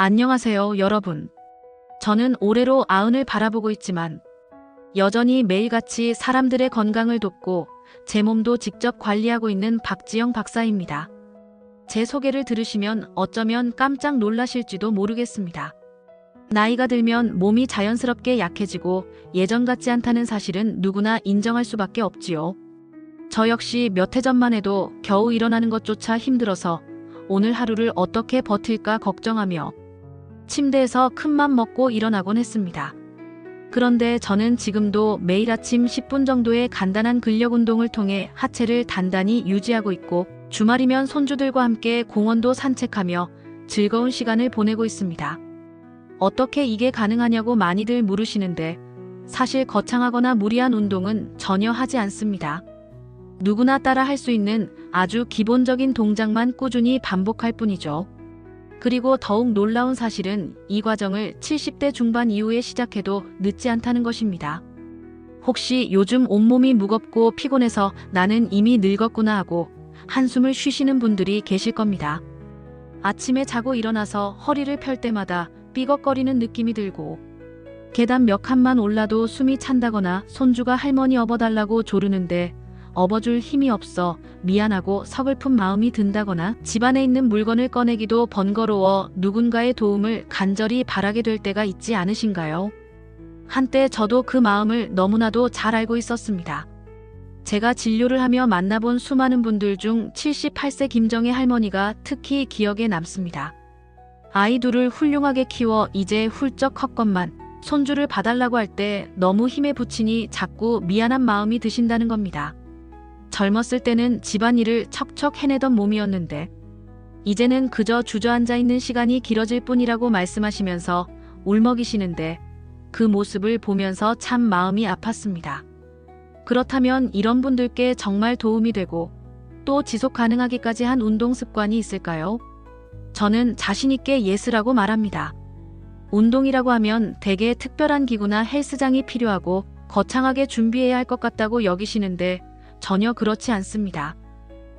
안녕하세요, 여러분. 저는 올해로 90을 바라보고 있지만 여전히 매일같이 사람들의 건강을 돕고 제 몸도 직접 관리하고 있는 박지영 박사입니다. 제 소개를 들으시면 어쩌면 깜짝 놀라실지도 모르겠습니다. 나이가 들면 몸이 자연스럽게 약해지고 예전 같지 않다는 사실은 누구나 인정할 수밖에 없지요. 저 역시 몇 해 전만 해도 겨우 일어나는 것조차 힘들어서 오늘 하루를 어떻게 버틸까 걱정하며 침대에서 큰맘 먹고 일어나곤 했습니다. 그런데 저는 지금도 매일 아침 10분 정도의 간단한 근력 운동을 통해 하체를 단단히 유지하고 있고 주말이면 손주들과 함께 공원도 산책하며 즐거운 시간을 보내고 있습니다. 어떻게 이게 가능하냐고 많이들 물으시는데 사실 거창하거나 무리한 운동은 전혀 하지 않습니다. 누구나 따라 할 수 있는 아주 기본적인 동작만 꾸준히 반복할 뿐이죠. 그리고 더욱 놀라운 사실은 이 과정을 70대 중반 이후에 시작해도 늦지 않다는 것입니다. 혹시 요즘 온몸이 무겁고 피곤해서 나는 이미 늙었구나 하고 한숨을 쉬시는 분들이 계실 겁니다. 아침에 자고 일어나서 허리를 펼 때마다 삐걱거리는 느낌이 들고 계단 몇 칸만 올라도 숨이 찬다거나 손주가 할머니 업어달라고 조르는데 업어줄 힘이 없어 미안하고 서글픈 마음이 든다거나 집안에 있는 물건을 꺼내기도 번거로워 누군가의 도움을 간절히 바라게 될 때가 있지 않으신가요? 한때 저도 그 마음을 너무나도 잘 알고 있었습니다. 제가 진료를 하며 만나본 수많은 분들 중 78세 김정희 할머니가 특히 기억에 남습니다. 아이 둘을 훌륭하게 키워 이제 훌쩍 컸건만 손주를 봐달라고 할 때 너무 힘에 부치니 자꾸 미안한 마음이 드신다는 겁니다. 젊었을 때는 집안일을 척척 해내던 몸이었는데 이제는 그저 주저앉아 있는 시간이 길어질 뿐이라고 말씀하시면서 울먹이시는데 그 모습을 보면서 참 마음이 아팠습니다. 그렇다면 이런 분들께 정말 도움이 되고 또 지속 가능하기까지 한 운동 습관이 있을까요? 저는 자신있게 예스라고 말합니다. 운동이라고 하면 대개 특별한 기구나 헬스장이 필요하고 거창하게 준비해야 할 것 같다고 여기시는데 전혀 그렇지 않습니다.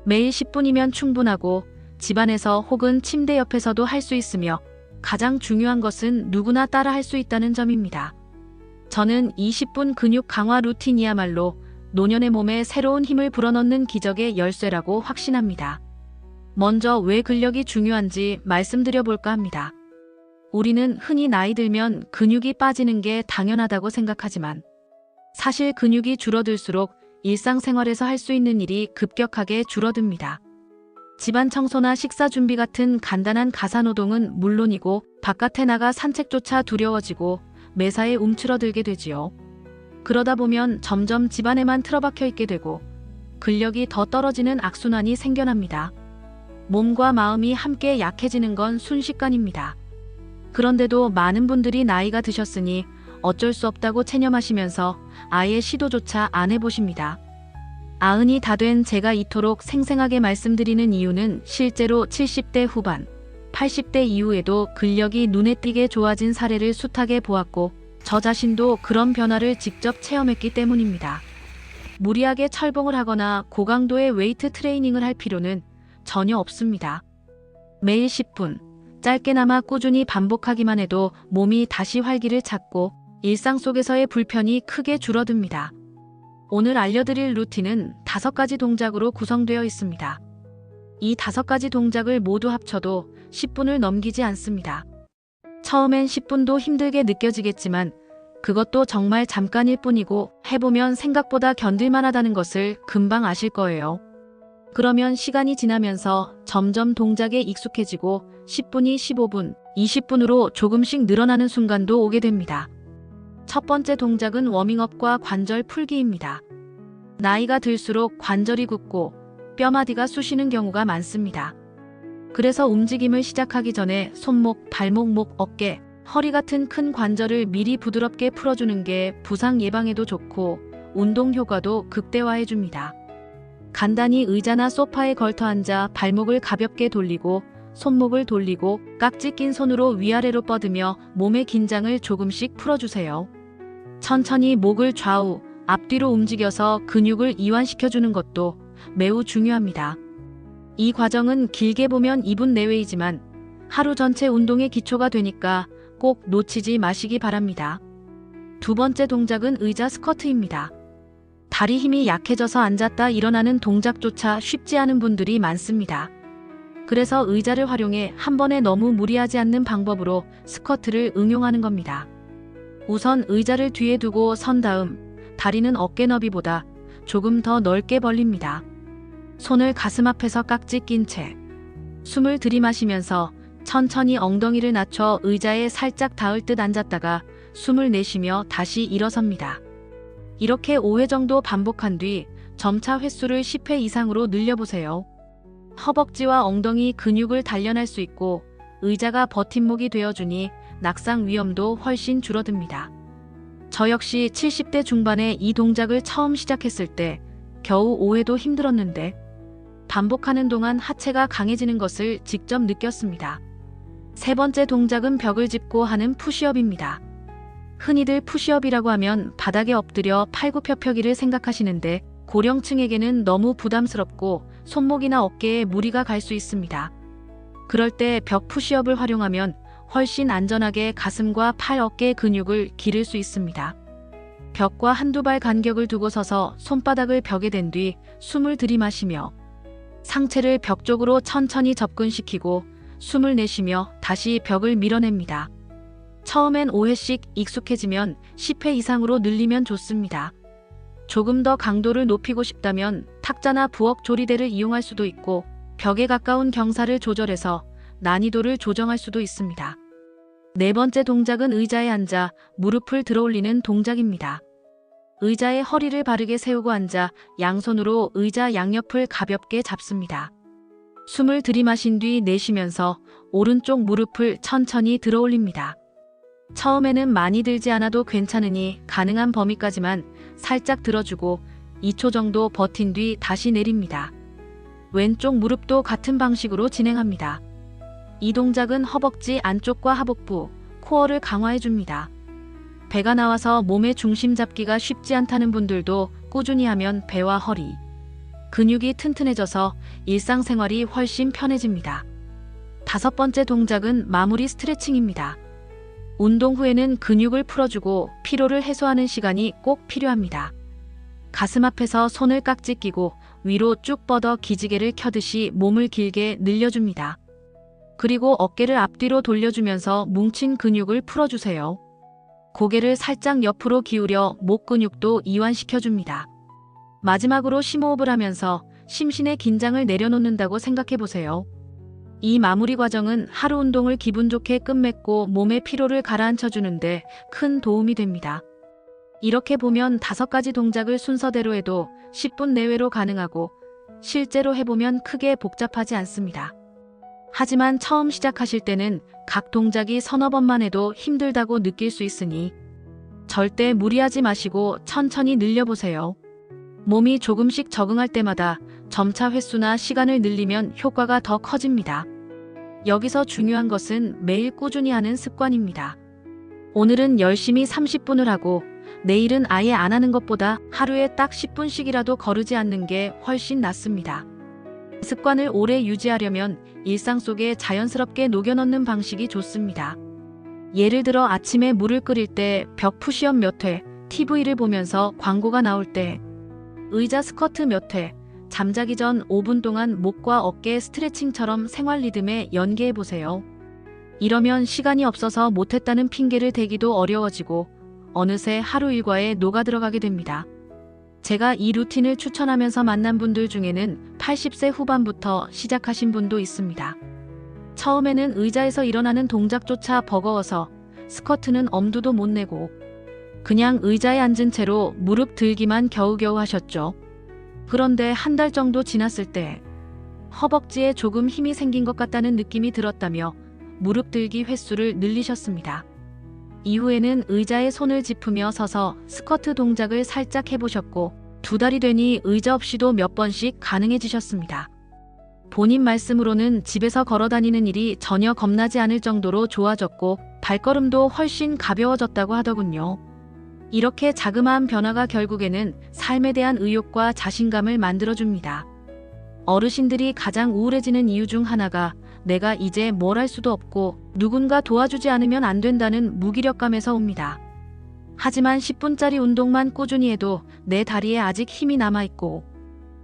매일 10분이면 충분하고 집안에서 혹은 침대 옆에서도 할 수 있으며 가장 중요한 것은 누구나 따라 할 수 있다는 점입니다. 저는 20분 근육 강화 루틴이야말로 노년의 몸에 새로운 힘을 불어넣는 기적의 열쇠라고 확신합니다. 먼저 왜 근력이 중요한지 말씀드려 볼까 합니다. 우리는 흔히 나이 들면 근육이 빠지는 게 당연하다고 생각하지만 사실 근육이 줄어들수록 일상생활에서 할 수 있는 일이 급격하게 줄어듭니다. 집안 청소나 식사 준비 같은 간단한 가사노동은 물론이고 바깥에 나가 산책조차 두려워지고 매사에 움츠러들게 되지요. 그러다 보면 점점 집안에만 틀어박혀 있게 되고 근력이 더 떨어지는 악순환이 생겨납니다. 몸과 마음이 함께 약해지는 건 순식간입니다. 그런데도 많은 분들이 나이가 드셨으니 어쩔 수 없다고 체념하시면서 아예 시도조차 안 해보십니다. 90이 다 된 제가 이토록 생생하게 말씀드리는 이유는 실제로 70대 후반, 80대 이후에도 근력이 눈에 띄게 좋아진 사례를 숱하게 보았고 저 자신도 그런 변화를 직접 체험했기 때문입니다. 무리하게 철봉을 하거나 고강도의 웨이트 트레이닝을 할 필요는 전혀 없습니다. 매일 10분, 짧게나마 꾸준히 반복하기만 해도 몸이 다시 활기를 찾고 일상 속에서의 불편이 크게 줄어듭니다. 오늘 알려드릴 루틴은 5가지 동작으로 구성되어 있습니다. 이 5가지 동작을 모두 합쳐도 10분을 넘기지 않습니다. 처음엔 10분도 힘들게 느껴지겠지만 그것도 정말 잠깐일 뿐이고 해보면 생각보다 견딜만하다는 것을 금방 아실 거예요. 그러면 시간이 지나면서 점점 동작에 익숙해지고 10분이 15분, 20분으로 조금씩 늘어나는 순간도 오게 됩니다. 첫 번째 동작은 워밍업과 관절 풀기입니다. 나이가 들수록 관절이 굳고 뼈마디가 쑤시는 경우가 많습니다. 그래서 움직임을 시작하기 전에 손목, 발목, 목, 어깨, 허리 같은 큰 관절을 미리 부드럽게 풀어주는 게 부상 예방에도 좋고 운동 효과도 극대화해줍니다. 간단히 의자나 소파에 걸터 앉아 발목을 가볍게 돌리고 손목을 돌리고 깍지 낀 손으로 위아래로 뻗으며 몸의 긴장을 조금씩 풀어주세요. 천천히 목을 좌우, 앞뒤로 움직여서 근육을 이완시켜주는 것도 매우 중요합니다. 이 과정은 길게 보면 2분 내외이지만 하루 전체 운동의 기초가 되니까 꼭 놓치지 마시기 바랍니다. 두 번째 동작은 의자 스쿼트입니다. 다리 힘이 약해져서 앉았다 일어나는 동작조차 쉽지 않은 분들이 많습니다. 그래서 의자를 활용해 한 번에 너무 무리하지 않는 방법으로 스쿼트를 응용하는 겁니다. 우선 의자를 뒤에 두고 선 다음 다리는 어깨 너비보다 조금 더 넓게 벌립니다. 손을 가슴 앞에서 깍지 낀 채 숨을 들이마시면서 천천히 엉덩이를 낮춰 의자에 살짝 닿을 듯 앉았다가 숨을 내쉬며 다시 일어섭니다. 이렇게 5회 정도 반복한 뒤 점차 횟수를 10회 이상으로 늘려보세요. 허벅지와 엉덩이 근육을 단련할 수 있고 의자가 버팀목이 되어주니 낙상 위험도 훨씬 줄어듭니다. 저 역시 70대 중반에 이 동작을 처음 시작했을 때 겨우 5회도 힘들었는데 반복하는 동안 하체가 강해지는 것을 직접 느꼈습니다. 세 번째 동작은 벽을 짚고 하는 푸시업입니다. 흔히들 푸시업이라고 하면 바닥에 엎드려 팔굽혀펴기를 생각하시는데 고령층에게는 너무 부담스럽고 손목이나 어깨에 무리가 갈 수 있습니다. 그럴 때 벽 푸시업을 활용하면 훨씬 안전하게 가슴과 팔, 어깨 근육을 기를 수 있습니다. 벽과 한두 발 간격을 두고 서서 손바닥을 벽에 댄 뒤 숨을 들이마시며 상체를 벽 쪽으로 천천히 접근시키고 숨을 내쉬며 다시 벽을 밀어냅니다. 처음엔 5회씩 익숙해지면 10회 이상으로 늘리면 좋습니다. 조금 더 강도를 높이고 싶다면 탁자나 부엌 조리대를 이용할 수도 있고 벽에 가까운 경사를 조절해서 난이도를 조정할 수도 있습니다. 네 번째 동작은 의자에 앉아 무릎을 들어올리는 동작입니다. 의자에 허리를 바르게 세우고 앉아 양손으로 의자 양옆을 가볍게 잡습니다. 숨을 들이마신 뒤 내쉬면서 오른쪽 무릎을 천천히 들어올립니다. 처음에는 많이 들지 않아도 괜찮으니 가능한 범위까지만 살짝 들어주고 2초 정도 버틴 뒤 다시 내립니다. 왼쪽 무릎도 같은 방식으로 진행합니다. 이 동작은 허벅지 안쪽과 하복부, 코어를 강화해줍니다. 배가 나와서 몸의 중심 잡기가 쉽지 않다는 분들도 꾸준히 하면 배와 허리, 근육이 튼튼해져서 일상생활이 훨씬 편해집니다. 다섯 번째 동작은 마무리 스트레칭입니다. 운동 후에는 근육을 풀어주고 피로를 해소하는 시간이 꼭 필요합니다. 가슴 앞에서 손을 깍지 끼고 위로 쭉 뻗어 기지개를 켜듯이 몸을 길게 늘려줍니다. 그리고 어깨를 앞뒤로 돌려주면서 뭉친 근육을 풀어주세요. 고개를 살짝 옆으로 기울여 목 근육도 이완시켜줍니다. 마지막으로 심호흡을 하면서 심신의 긴장을 내려놓는다고 생각해보세요. 이 마무리 과정은 하루 운동을 기분 좋게 끝맺고 몸의 피로를 가라앉혀주는데 큰 도움이 됩니다. 이렇게 보면 5가지 동작을 순서대로 해도 10분 내외로 가능하고 실제로 해보면 크게 복잡하지 않습니다. 하지만 처음 시작하실 때는 각 동작이 서너 번만 해도 힘들다고 느낄 수 있으니 절대 무리하지 마시고 천천히 늘려보세요. 몸이 조금씩 적응할 때마다 점차 횟수나 시간을 늘리면 효과가 더 커집니다. 여기서 중요한 것은 매일 꾸준히 하는 습관입니다. 오늘은 열심히 30분을 하고 내일은 아예 안 하는 것보다 하루에 딱 10분씩이라도 거르지 않는 게 훨씬 낫습니다. 습관을 오래 유지하려면 일상 속에 자연스럽게 녹여넣는 방식이 좋습니다. 예를 들어 아침에 물을 끓일 때 벽 푸시업 몇 회, TV를 보면서 광고가 나올 때 의자 스쿼트 몇 회, 잠자기 전 5분 동안 목과 어깨 스트레칭처럼 생활 리듬에 연계해보세요. 이러면 시간이 없어서 못했다는 핑계를 대기도 어려워지고 어느새 하루 일과에 녹아들어가게 됩니다. 제가 이 루틴을 추천하면서 만난 분들 중에는 80세 후반부터 시작하신 분도 있습니다. 처음에는 의자에서 일어나는 동작조차 버거워서 스쿼트는 엄두도 못 내고 그냥 의자에 앉은 채로 무릎 들기만 겨우겨우 하셨죠. 그런데 한 달 정도 지났을 때 허벅지에 조금 힘이 생긴 것 같다는 느낌이 들었다며 무릎 들기 횟수를 늘리셨습니다. 이후에는 의자에 손을 짚으며 서서 스쿼트 동작을 살짝 해보셨고 2달이 되니 의자 없이도 몇 번씩 가능해지셨습니다. 본인 말씀으로는 집에서 걸어다니는 일이 전혀 겁나지 않을 정도로 좋아졌고 발걸음도 훨씬 가벼워졌다고 하더군요. 이렇게 자그마한 변화가 결국에는 삶에 대한 의욕과 자신감을 만들어줍니다. 어르신들이 가장 우울해지는 이유 중 하나가 내가 이제 뭘 할 수도 없고 누군가 도와주지 않으면 안 된다는 무기력감에서 옵니다. 하지만 10분짜리 운동만 꾸준히 해도 내 다리에 아직 힘이 남아있고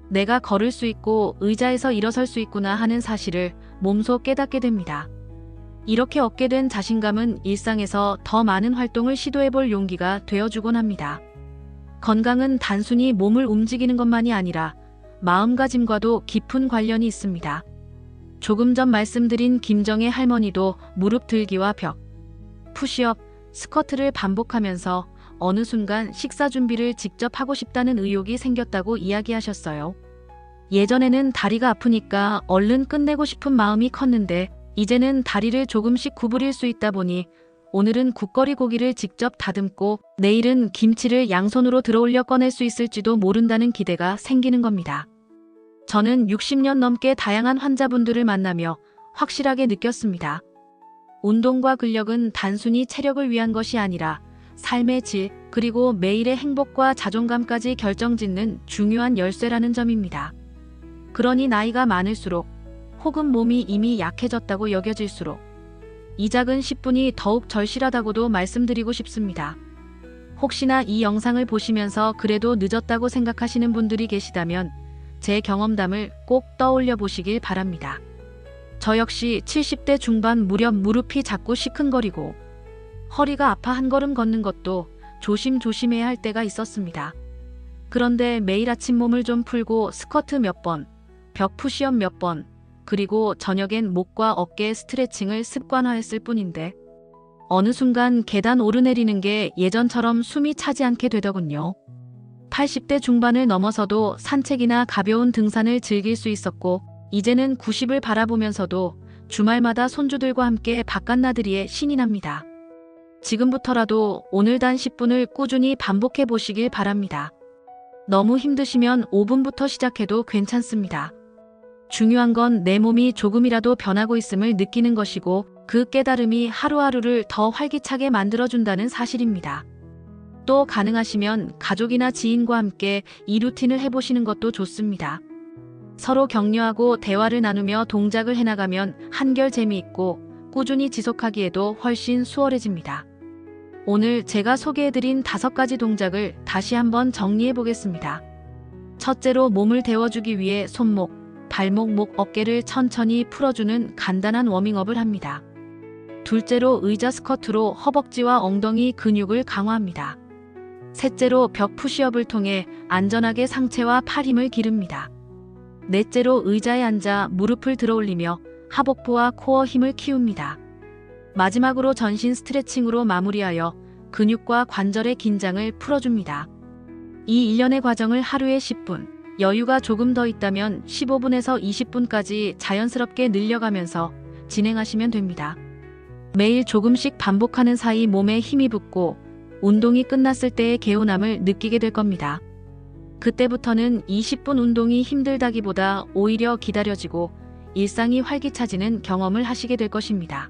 내가 걸을 수 있고 의자에서 일어설 수 있구나 하는 사실을 몸소 깨닫게 됩니다. 이렇게 얻게 된 자신감은 일상에서 더 많은 활동을 시도해볼 용기가 되어주곤 합니다. 건강은 단순히 몸을 움직이는 것만이 아니라 마음가짐과도 깊은 관련이 있습니다. 조금 전 말씀드린 김정혜 할머니도 무릎 들기와 벽, 푸시업, 스쿼트를 반복하면서 어느 순간 식사 준비를 직접 하고 싶다는 의욕이 생겼다고 이야기하셨어요. 예전에는 다리가 아프니까 얼른 끝내고 싶은 마음이 컸는데 이제는 다리를 조금씩 구부릴 수 있다 보니 오늘은 국거리 고기를 직접 다듬고 내일은 김치를 양손으로 들어올려 꺼낼 수 있을지도 모른다는 기대가 생기는 겁니다. 저는 60년 넘게 다양한 환자분들을 만나며 확실하게 느꼈습니다. 운동과 근력은 단순히 체력을 위한 것이 아니라 삶의 질, 그리고 매일의 행복과 자존감까지 결정짓는 중요한 열쇠라는 점입니다. 그러니 나이가 많을수록 혹은 몸이 이미 약해졌다고 여겨질수록 이 작은 10분이 더욱 절실하다고도 말씀드리고 싶습니다. 혹시나 이 영상을 보시면서 그래도 늦었다고 생각하시는 분들이 계시다면 제 경험담을 꼭 떠올려 보시길 바랍니다. 저 역시 70대 중반 무렵 무릎이 자꾸 시큰거리고 허리가 아파 한 걸음 걷는 것도 조심조심해야 할 때가 있었습니다. 그런데 매일 아침 몸을 좀 풀고 스쿼트 몇 번, 벽 푸시업 몇 번, 그리고 저녁엔 목과 어깨 스트레칭을 습관화했을 뿐인데 어느 순간 계단 오르내리는 게 예전처럼 숨이 차지 않게 되더군요. 80대 중반을 넘어서도 산책이나 가벼운 등산을 즐길 수 있었고 이제는 90을 바라보면서도 주말마다 손주들과 함께 바깥나들이에 신이 납니다. 지금부터라도 오늘 단 10분을 꾸준히 반복해 보시길 바랍니다. 너무 힘드시면 5분부터 시작해도 괜찮습니다. 중요한 건 내 몸이 조금이라도 변하고 있음을 느끼는 것이고 그 깨달음이 하루하루를 더 활기차게 만들어준다는 사실입니다. 또 가능하시면 가족이나 지인과 함께 이 루틴을 해보시는 것도 좋습니다. 서로 격려하고 대화를 나누며 동작을 해나가면 한결 재미있고 꾸준히 지속하기에도 훨씬 수월해집니다. 오늘 제가 소개해드린 5가지 동작을 다시 한번 정리해 보겠습니다. 첫째로 몸을 데워주기 위해 손목, 발목, 목, 어깨를 천천히 풀어주는 간단한 워밍업을 합니다. 둘째로 의자 스쿼트로 허벅지와 엉덩이 근육을 강화합니다. 셋째로 벽 푸시업을 통해 안전하게 상체와 팔 힘을 기릅니다. 넷째로 의자에 앉아 무릎을 들어올리며 하복부와 코어 힘을 키웁니다. 마지막으로 전신 스트레칭으로 마무리하여 근육과 관절의 긴장을 풀어줍니다. 이 일련의 과정을 하루에 10분, 여유가 조금 더 있다면 15분에서 20분까지 자연스럽게 늘려가면서 진행하시면 됩니다. 매일 조금씩 반복하는 사이 몸에 힘이 붙고 운동이 끝났을 때의 개운함을 느끼게 될 겁니다. 그때부터는 20분 운동이 힘들다기보다 오히려 기다려지고 일상이 활기차지는 경험을 하시게 될 것입니다.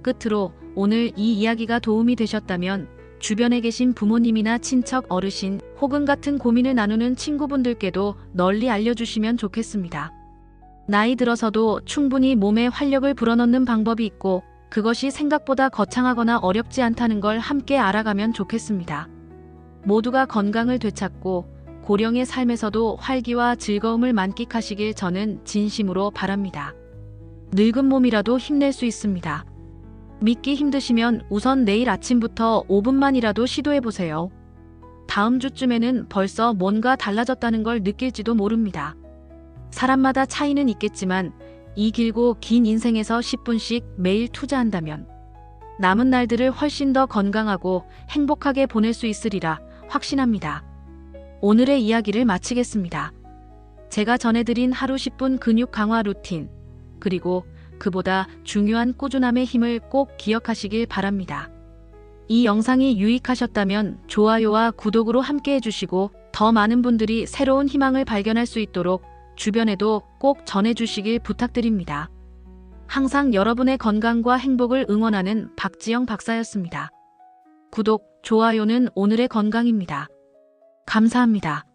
끝으로 오늘 이 이야기가 도움이 되셨다면 주변에 계신 부모님이나 친척, 어르신 혹은 같은 고민을 나누는 친구분들께도 널리 알려주시면 좋겠습니다. 나이 들어서도 충분히 몸에 활력을 불어넣는 방법이 있고 그것이 생각보다 거창하거나 어렵지 않다는 걸 함께 알아가면 좋겠습니다. 모두가 건강을 되찾고 고령의 삶에서도 활기와 즐거움을 만끽하시길 저는 진심으로 바랍니다. 늙은 몸이라도 힘낼 수 있습니다. 믿기 힘드시면 우선 내일 아침부터 5분만이라도 시도해보세요. 다음 주쯤에는 벌써 뭔가 달라졌다는 걸 느낄지도 모릅니다. 사람마다 차이는 있겠지만 이 길고 긴 인생에서 10분씩 매일 투자한다면 남은 날들을 훨씬 더 건강하고 행복하게 보낼 수 있으리라 확신합니다. 오늘의 이야기를 마치겠습니다. 제가 전해드린 하루 10분 근육 강화 루틴, 그리고 그보다 중요한 꾸준함의 힘을 꼭 기억하시길 바랍니다. 이 영상이 유익하셨다면 좋아요와 구독으로 함께 해주시고 더 많은 분들이 새로운 희망을 발견할 수 있도록 주변에도 꼭 전해주시길 부탁드립니다. 항상 여러분의 건강과 행복을 응원하는 박지영 박사였습니다. 구독, 좋아요는 오늘의 건강입니다. 감사합니다.